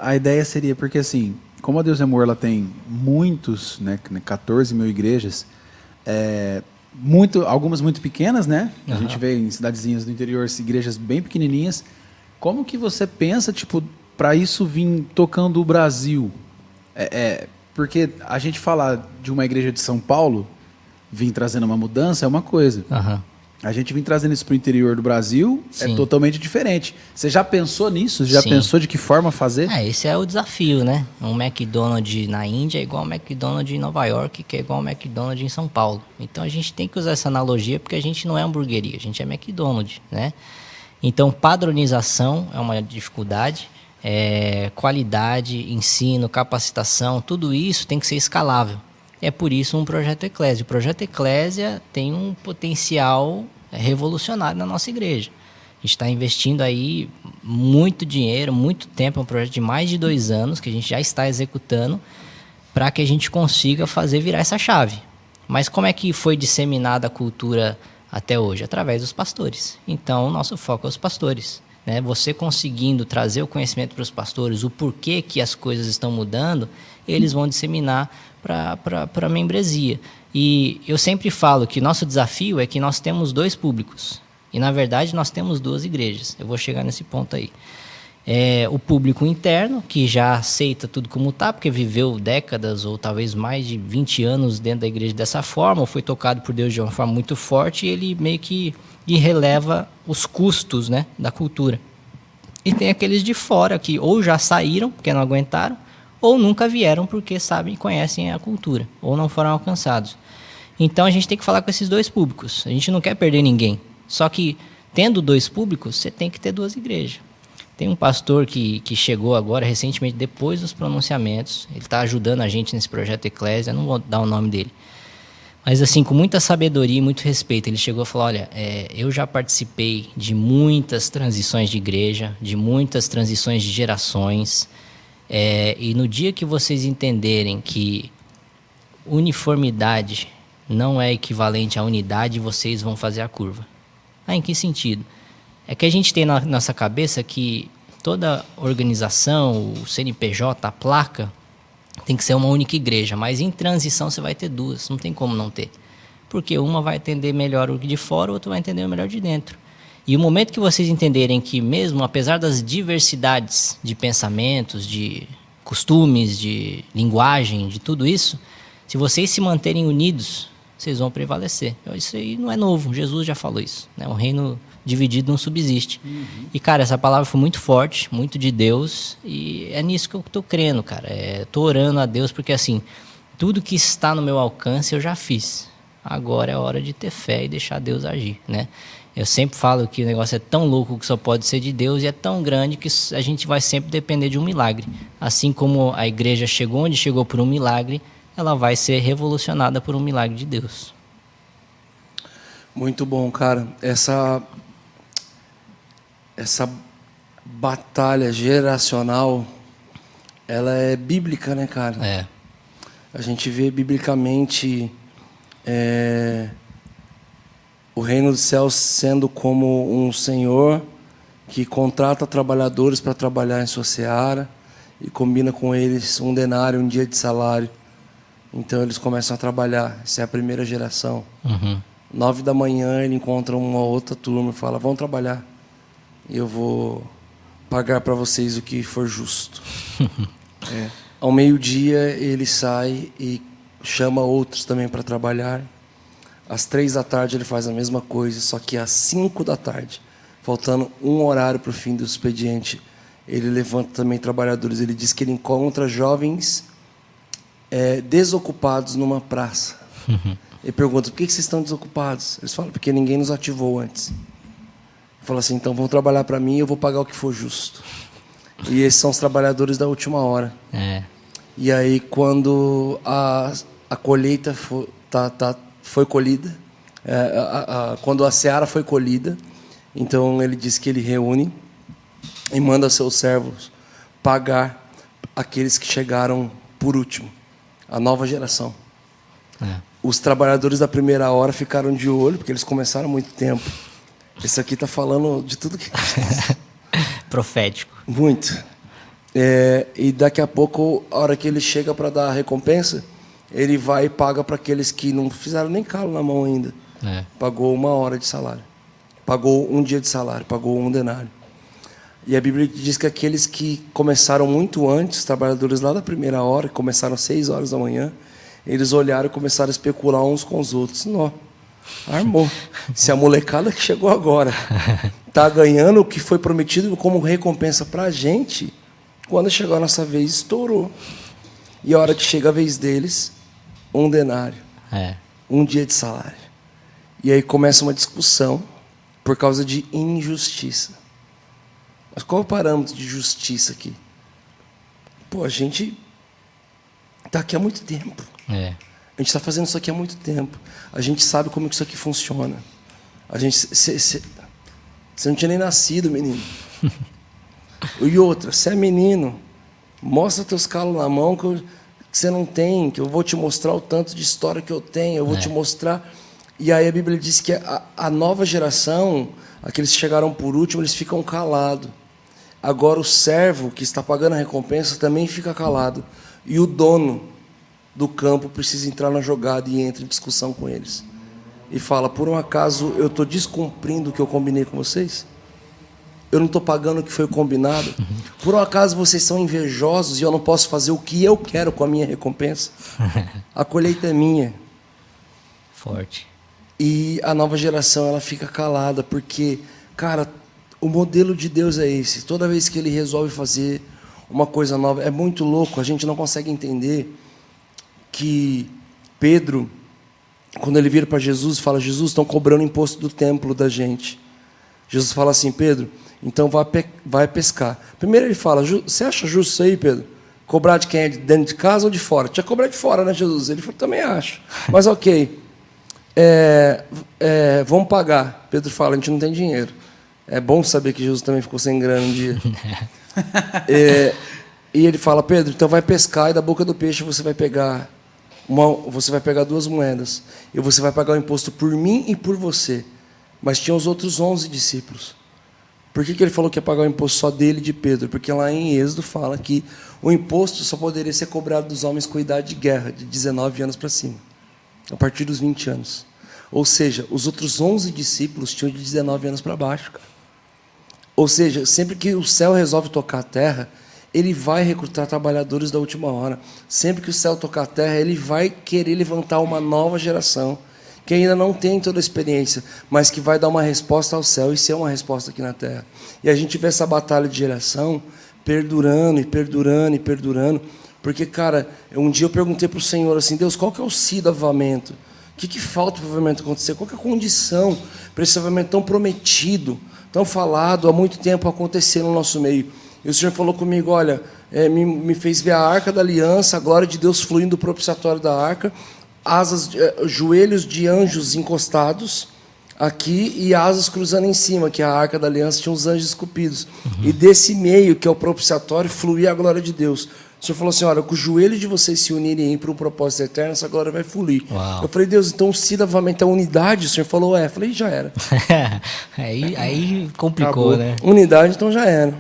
A ideia seria, porque assim, como a Deus é Amor ela tem muitos, né, 14 mil igrejas, algumas muito pequenas, né? A gente vê em cidadezinhas do interior igrejas bem pequenininhas. Como que você pensa, tipo, para isso vir tocando o Brasil? Porque a gente falar de uma igreja de São Paulo, vir trazendo uma mudança é uma coisa. Aham. A gente vir trazendo isso para o interior do Brasil é Sim. totalmente diferente. Você já pensou nisso? Você já Sim. pensou de que forma fazer? Esse é o desafio, né? Um McDonald's na Índia é igual ao McDonald's em Nova York, que é igual ao McDonald's em São Paulo. Então a gente tem que usar essa analogia porque a gente não é hamburgueria, a gente é McDonald's, né? Então padronização é uma dificuldade, qualidade, ensino, capacitação, tudo isso tem que ser escalável. É por isso um projeto Eclésia. O projeto Eclésia tem um potencial revolucionário na nossa igreja. A gente está investindo aí muito dinheiro, muito tempo, é um projeto de mais de 2 anos que a gente já está executando para que a gente consiga fazer virar essa chave. Mas como é que foi disseminada a cultura até hoje? Através dos pastores. Então, o nosso foco é os pastores, né? Você conseguindo trazer o conhecimento para os pastores, o porquê que as coisas estão mudando, eles vão disseminar para a membresia. E eu sempre falo que nosso desafio é que nós temos 2 públicos. E, na verdade, nós temos 2 igrejas. Eu vou chegar nesse ponto aí. O público interno, que já aceita tudo como está, porque viveu décadas ou talvez mais de 20 anos dentro da igreja dessa forma, ou foi tocado por Deus de uma forma muito forte, e ele meio que irreleva os custos, né, da cultura. E tem aqueles de fora que ou já saíram, porque não aguentaram, ou nunca vieram porque sabem e conhecem a cultura, ou não foram alcançados. Então a gente tem que falar com esses 2 públicos. A gente não quer perder ninguém. Só que, tendo 2 públicos, você tem que ter 2 igrejas. Tem um pastor que chegou agora, recentemente, depois dos pronunciamentos. Ele está ajudando a gente nesse projeto Eclésia, não vou dar o nome dele. Mas, assim, com muita sabedoria e muito respeito, ele chegou e falou, olha, eu já participei de muitas transições de igreja, de muitas transições de gerações, e no dia que vocês entenderem que uniformidade não é equivalente à unidade, vocês vão fazer a curva. Em que sentido? É que a gente tem na nossa cabeça que toda organização, o CNPJ, a placa, tem que ser uma única igreja, mas em transição você vai ter 2, não tem como não ter. Porque uma vai atender melhor o de fora, o outro vai entender o melhor de dentro. E o momento que vocês entenderem que mesmo, apesar das diversidades de pensamentos, de costumes, de linguagem, de tudo isso, se vocês se manterem unidos, vocês vão prevalecer. Isso aí não é novo, Jesus já falou isso, né? Um reino dividido não subsiste. E, cara, essa palavra foi muito forte, muito de Deus, e é nisso que eu tô crendo, cara. Tô orando a Deus, porque, assim, tudo que está no meu alcance eu já fiz. Agora é hora de ter fé e deixar Deus agir, né? Eu sempre falo que o negócio é tão louco que só pode ser de Deus, e é tão grande que a gente vai sempre depender de um milagre. Assim como a igreja chegou onde chegou por um milagre, ela vai ser revolucionada por um milagre de Deus. Muito bom, cara. Essa batalha geracional, ela é bíblica, né, cara? A gente vê biblicamente o reino dos céus sendo como um senhor que contrata trabalhadores para trabalhar em sua seara e combina com eles um denário, um dia de salário. Então eles começam a trabalhar. Essa é a primeira geração. 9 da manhã ele encontra uma outra turma e fala, vão trabalhar e eu vou pagar para vocês o que for justo. Ao meio-dia ele sai e chama outros também para trabalhar. Às 3 da tarde ele faz a mesma coisa, só que às 5 da tarde, faltando um horário para o fim do expediente, ele levanta também trabalhadores. Ele diz que ele encontra jovens desocupados numa praça. Ele pergunta, por que vocês estão desocupados? Eles falam, porque ninguém nos ativou antes. Ele fala assim, então vão trabalhar para mim e eu vou pagar o que for justo. E esses são os trabalhadores da última hora. E aí, quando a colheita foi colhida, quando a seara foi colhida, então ele diz que ele reúne e manda seus servos pagar aqueles que chegaram por último, a nova geração. Os trabalhadores da primeira hora ficaram de olho, porque eles começaram há muito tempo. Esse aqui está falando de tudo que... Profético. Muito. E daqui a pouco, a hora que ele chega para dar a recompensa, ele vai e paga para aqueles que não fizeram nem calo na mão ainda. Pagou 1 hora de salário. Pagou 1 dia de salário. Pagou 1 denário. E a Bíblia diz que aqueles que começaram muito antes, os trabalhadores lá da primeira hora, que começaram às 6 horas da manhã, eles olharam e começaram a especular uns com os outros. Não, armou. Se a molecada que chegou agora está ganhando o que foi prometido como recompensa para a gente, quando chegou a nossa vez, estourou. E a hora que chega a vez deles, 1 denário. 1 dia de salário. E aí começa uma discussão por causa de injustiça. Mas qual é o parâmetro de justiça aqui? Pô, a gente está aqui há muito tempo. A gente está fazendo isso aqui há muito tempo. A gente sabe como que isso aqui funciona. Você não tinha nem nascido, menino. E outra, você é menino, mostra teus calos na mão que você não tem, que eu vou te mostrar o tanto de história que eu tenho, eu vou te mostrar. E aí a Bíblia diz que a nova geração, aqueles que chegaram por último, eles ficam calados. Agora o servo que está pagando a recompensa também fica calado. E o dono do campo precisa entrar na jogada e entra em discussão com eles. E fala, por um acaso eu estou descumprindo o que eu combinei com vocês? Eu não estou pagando o que foi combinado? Por um acaso vocês são invejosos e eu não posso fazer o que eu quero com a minha recompensa? A colheita é minha. Forte. E a nova geração, ela fica calada, porque, cara, o modelo de Deus é esse. Toda vez que ele resolve fazer uma coisa nova, é muito louco, a gente não consegue entender que Pedro, quando ele vira para Jesus, fala, Jesus, estão cobrando imposto do templo da gente. Jesus fala assim, Pedro, então vai pescar. Primeiro ele fala, você acha justo isso aí, Pedro? Cobrar de quem é? Dentro de casa ou de fora? Tinha que cobrar de fora, né, Jesus? Ele falou, também acho. Mas ok. Vamos pagar. Pedro fala, a gente não tem dinheiro. É bom saber que Jesus também ficou sem grana um dia. E ele fala, Pedro, então vai pescar e da boca do peixe você vai pegar 2 moedas. E você vai pagar o imposto por mim e por você. Mas tinha os outros 11 discípulos. Por que ele falou que ia pagar o imposto só dele e de Pedro? Porque lá em Êxodo fala que o imposto só poderia ser cobrado dos homens com idade de guerra, de 19 anos para cima. A partir dos 20 anos. Ou seja, os outros 11 discípulos tinham de 19 anos para baixo, cara. Ou seja, sempre que o céu resolve tocar a terra, ele vai recrutar trabalhadores da última hora. Sempre que o céu tocar a terra, ele vai querer levantar uma nova geração, que ainda não tem toda a experiência, mas que vai dar uma resposta ao céu e ser uma resposta aqui na terra. E a gente vê essa batalha de geração perdurando e perdurando e perdurando. Porque, cara, um dia eu perguntei para o Senhor assim, Deus, qual que é o si do avivamento? O que falta para o avivamento acontecer? Qual que é a condição para esse avivamento tão prometido, tão falado, há muito tempo acontecer no nosso meio? E o Senhor falou comigo, olha, me fez ver a arca da aliança, a glória de Deus fluindo do propiciatório da arca, joelhos de anjos encostados aqui e asas cruzando em cima, que a arca da aliança tinha uns anjos esculpidos. E desse meio, que é o propiciatório, fluía a glória de Deus. O Senhor falou assim, olha, com os joelhos de vocês se unirem para um propósito eterno, essa glória vai fluir. Uau. Eu falei, Deus, então se avivamento é unidade? O Senhor falou, Eu falei, já era. aí complicou, Acabou. né? Unidade, então já era.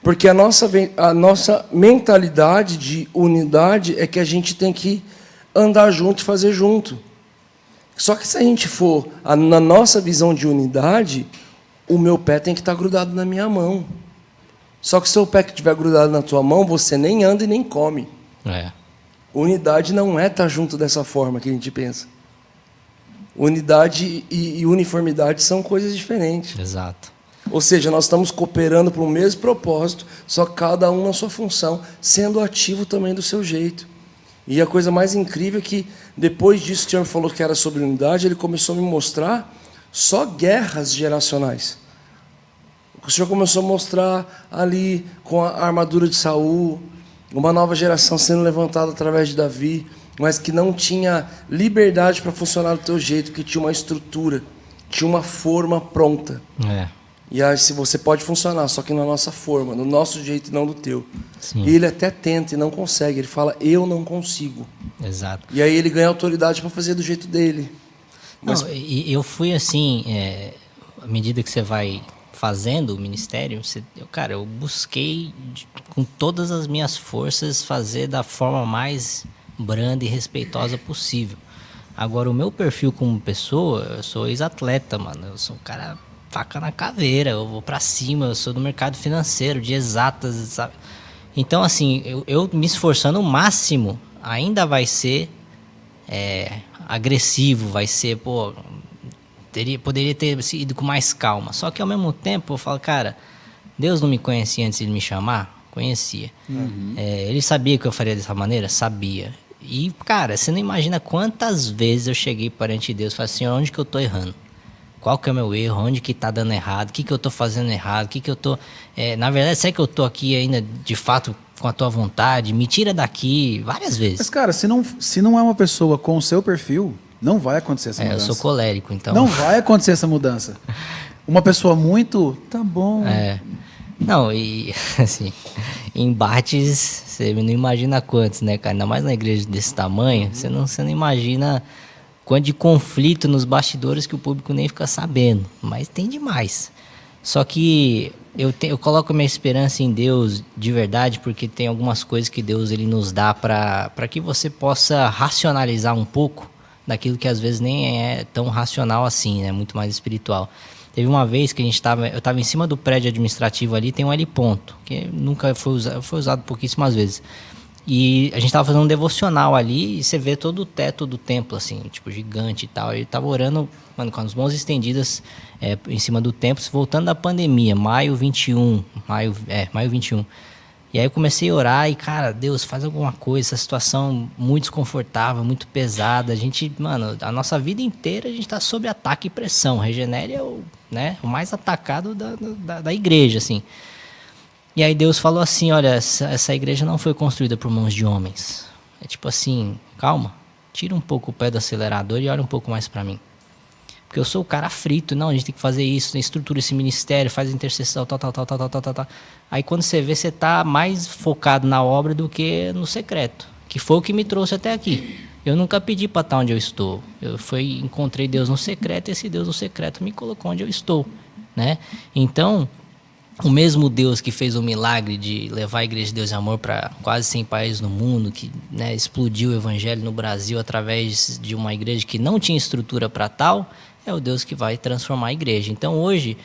Porque a nossa mentalidade de unidade é que a gente tem que andar junto e fazer junto. Só que se a gente for na nossa visão de unidade, o meu pé tem que estar grudado na minha mão. Só que se o pé que estiver grudado na tua mão, você nem anda e nem come. Unidade não é estar junto dessa forma que a gente pensa. Unidade e uniformidade são coisas diferentes. Exato. Ou seja, nós estamos cooperando para o mesmo propósito, só cada um na sua função, sendo ativo também do seu jeito. E a coisa mais incrível é que, depois disso que o Senhor falou que era sobre unidade, ele começou a me mostrar só guerras geracionais. O Senhor começou a mostrar ali, com a armadura de Saul, uma nova geração sendo levantada através de Davi, mas que não tinha liberdade para funcionar do teu jeito, que tinha uma estrutura, tinha uma forma pronta. E aí, se você pode funcionar, só que na nossa forma, no nosso jeito e não do teu. Sim. E ele até tenta e não consegue. Ele fala, eu não consigo. Exato. E aí ele ganha autoridade para fazer do jeito dele. Mas... Não, e eu fui assim, à medida que você vai fazendo o ministério, eu busquei com todas as minhas forças fazer da forma mais branda e respeitosa possível. Agora, o meu perfil como pessoa, eu sou ex-atleta, mano. Eu sou um cara faca na caveira, eu vou pra cima, eu sou do mercado financeiro, de exatas, sabe? Então, assim, eu me esforçando o máximo, ainda vai ser agressivo, vai ser, poderia ter ido com mais calma. Só que, ao mesmo tempo, eu falo, cara, Deus não me conhecia antes de me chamar? Conhecia. Ele sabia que eu faria dessa maneira? Sabia. E, cara, você não imagina quantas vezes eu cheguei perante Deus e falei assim, onde que eu tô errando? Qual que é o meu erro? Onde que tá dando errado? O que que eu tô fazendo errado? O que que eu tô... na verdade, será que eu tô aqui ainda, de fato, com a tua vontade? Me tira daqui várias vezes. Mas, cara, se não é uma pessoa com o seu perfil, não vai acontecer essa mudança. Eu sou colérico, então... Não vai acontecer essa mudança. Uma pessoa muito... Tá bom. Não, e assim, embates, você não imagina quantos, né, cara? Ainda mais na igreja desse tamanho, você não imagina quanto de conflito nos bastidores que o público nem fica sabendo. Mas tem demais. Só que eu coloco minha esperança em Deus de verdade, porque tem algumas coisas que Deus ele nos dá para que você possa racionalizar um pouco daquilo que às vezes nem é tão racional assim, né? Muito mais espiritual. Teve uma vez que eu estava em cima do prédio administrativo ali, tem um heliponto, que nunca foi usado pouquíssimas vezes. E a gente estava fazendo um devocional ali e você vê todo o teto do templo, assim, tipo, gigante e tal. Ele estava orando, mano, com as mãos estendidas em cima do templo, voltando da pandemia, maio 21. E aí eu comecei a orar e, cara, Deus, faz alguma coisa, essa situação muito desconfortável, muito pesada. A gente, mano, a nossa vida inteira a gente tá sob ataque e pressão. Regenere é o mais atacado da igreja, assim. E aí Deus falou assim, olha, essa igreja não foi construída por mãos de homens. É tipo assim, calma, tira um pouco o pé do acelerador e olha um pouco mais pra mim. Porque eu sou o cara frito, não, a gente tem que fazer isso, estrutura esse ministério, faz intercessão, tal. Aí quando você vê, você tá mais focado na obra do que no secreto, que foi o que me trouxe até aqui. Eu nunca pedi para estar onde eu estou. Encontrei Deus no secreto e esse Deus no secreto me colocou onde eu estou, né? Então, o mesmo Deus que fez o milagre de levar a Igreja de Deus e Amor para quase 100 países no mundo, que, né, explodiu o evangelho no Brasil através de uma igreja que não tinha estrutura para tal, é o Deus que vai transformar a igreja. Então hoje,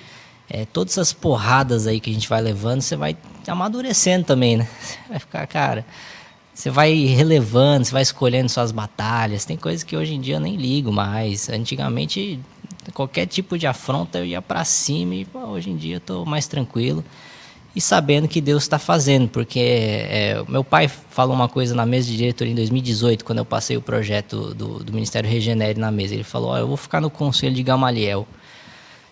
todas essas porradas aí que a gente vai levando, você vai amadurecendo também, né? Vai ficar, cara, você vai relevando, você vai escolhendo suas batalhas. Tem coisas que hoje em dia eu nem ligo mais. Antigamente, qualquer tipo de afronta eu ia pra cima e hoje em dia eu tô mais tranquilo e sabendo que Deus está fazendo, porque meu pai falou uma coisa na mesa de diretoria em 2018, quando eu passei o projeto do Ministério Regenere na mesa. Ele falou, eu vou ficar no conselho de Gamaliel.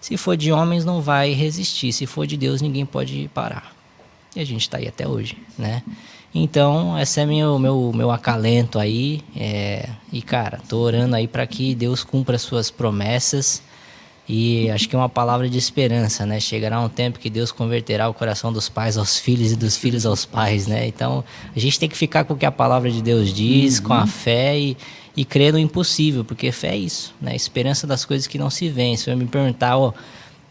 Se for de homens não vai resistir, se for de Deus ninguém pode parar. E a gente está aí até hoje, né? Então, esse é meu acalento aí. E, cara, tô orando aí para que Deus cumpra as suas promessas. E acho que é uma palavra de esperança, né? Chegará um tempo que Deus converterá o coração dos pais aos filhos e dos filhos aos pais, né? Então, a gente tem que ficar com o que a palavra de Deus diz, com a fé e crer no impossível, porque fé é isso, né? Esperança das coisas que não se veem. Se eu me perguntar,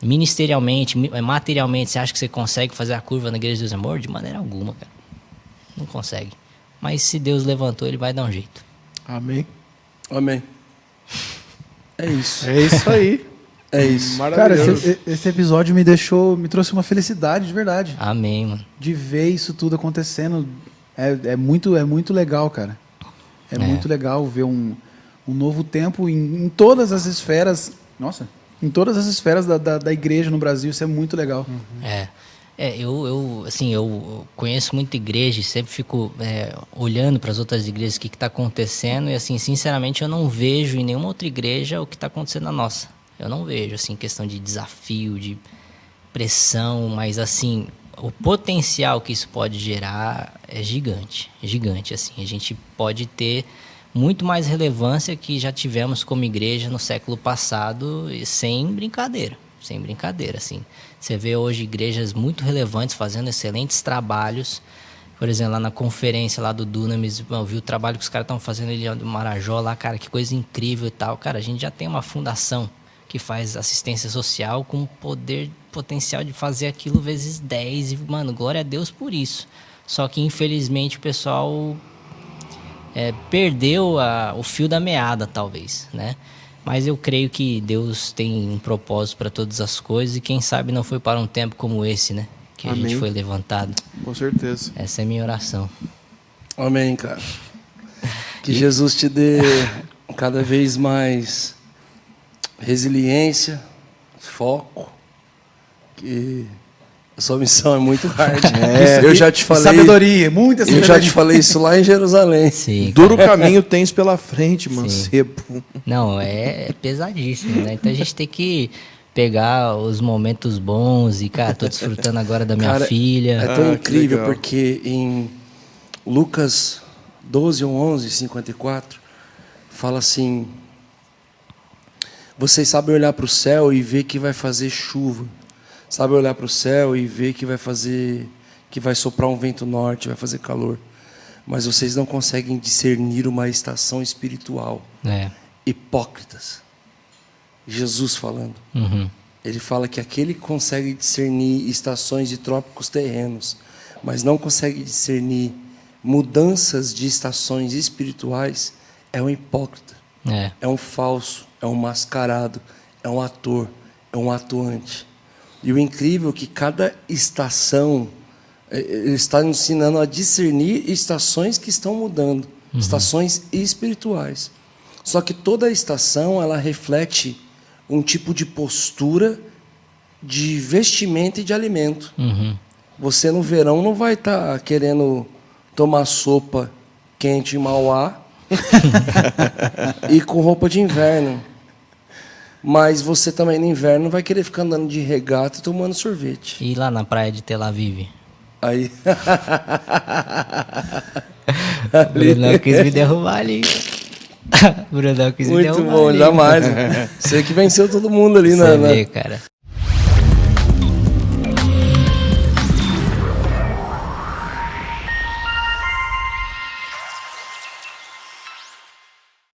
ministerialmente, materialmente, você acha que você consegue fazer a curva na Igreja de Deus e Amor? De maneira alguma, cara. Não consegue. Mas se Deus levantou, ele vai dar um jeito. Amém. Amém. É isso. É isso aí. É isso. Cara, esse episódio me trouxe uma felicidade de verdade. Amém, mano. De ver isso tudo acontecendo. É muito legal, cara. É muito legal ver um novo tempo em todas as esferas. Nossa, em todas as esferas da igreja no Brasil. Isso é muito legal. Eu conheço muita igreja e sempre fico olhando para as outras igrejas o que está acontecendo. E, assim, sinceramente, eu não vejo em nenhuma outra igreja o que está acontecendo na nossa. Eu não vejo, assim, questão de desafio, de pressão, mas, assim, o potencial que isso pode gerar é gigante, assim. A gente pode ter muito mais relevância que já tivemos como igreja no século passado, sem brincadeira, assim. Você vê hoje igrejas muito relevantes fazendo excelentes trabalhos. Por exemplo, lá na conferência lá do Dunamis, eu vi o trabalho que os caras estão fazendo ali do Marajó lá, cara, que coisa incrível e tal. Cara, a gente já tem uma fundação que faz assistência social com potencial de fazer aquilo vezes 10. E, mano, glória a Deus por isso. Só que, infelizmente, o pessoal perdeu o fio da meada, talvez, né? Mas eu creio que Deus tem um propósito para todas as coisas e quem sabe não foi para um tempo como esse, né? Que Amém. a gente foi levantado. Com certeza. Essa é a minha oração. Amém, cara. Que Jesus te dê cada vez mais resiliência, foco, que a sua missão é muito hard. Eu já te falei. Sabedoria, muita Eu sabedoria. já te falei isso lá em Jerusalém. Sim, Duro caminho tens pela frente, mancebo. não, é pesadíssimo, né? Então a gente tem que pegar os momentos bons e, cara, tô desfrutando agora da minha Cara, filha. É tão que incrível legal. porque em Lucas 12, 11, 54, fala assim: vocês sabem olhar para o céu e ver que vai fazer chuva. Sabem olhar para o céu e ver que vai soprar um vento norte, vai fazer calor. Mas vocês não conseguem discernir uma estação espiritual. É. Hipócritas. Jesus falando. Uhum. Ele fala que aquele que consegue discernir estações de trópicos terrenos, mas não consegue discernir mudanças de estações espirituais, é um hipócrita, é um falso, é um mascarado, é um ator, é um atuante. E o incrível é que cada estação, ele está nos ensinando a discernir estações que estão mudando, estações espirituais. Só que toda estação, ela reflete um tipo de postura de vestimenta e de alimento. Você no verão não vai estar querendo tomar sopa quente em Mauá e com roupa de inverno. Mas você também no inverno vai querer ficar andando de regata e tomando sorvete. E lá na praia de Tel Aviv? Aí. O Brunão quis me derrubar ali. O Brunão quis me Muito derrubar bom, ali. jamais. Você que venceu todo mundo ali Você vê, cara.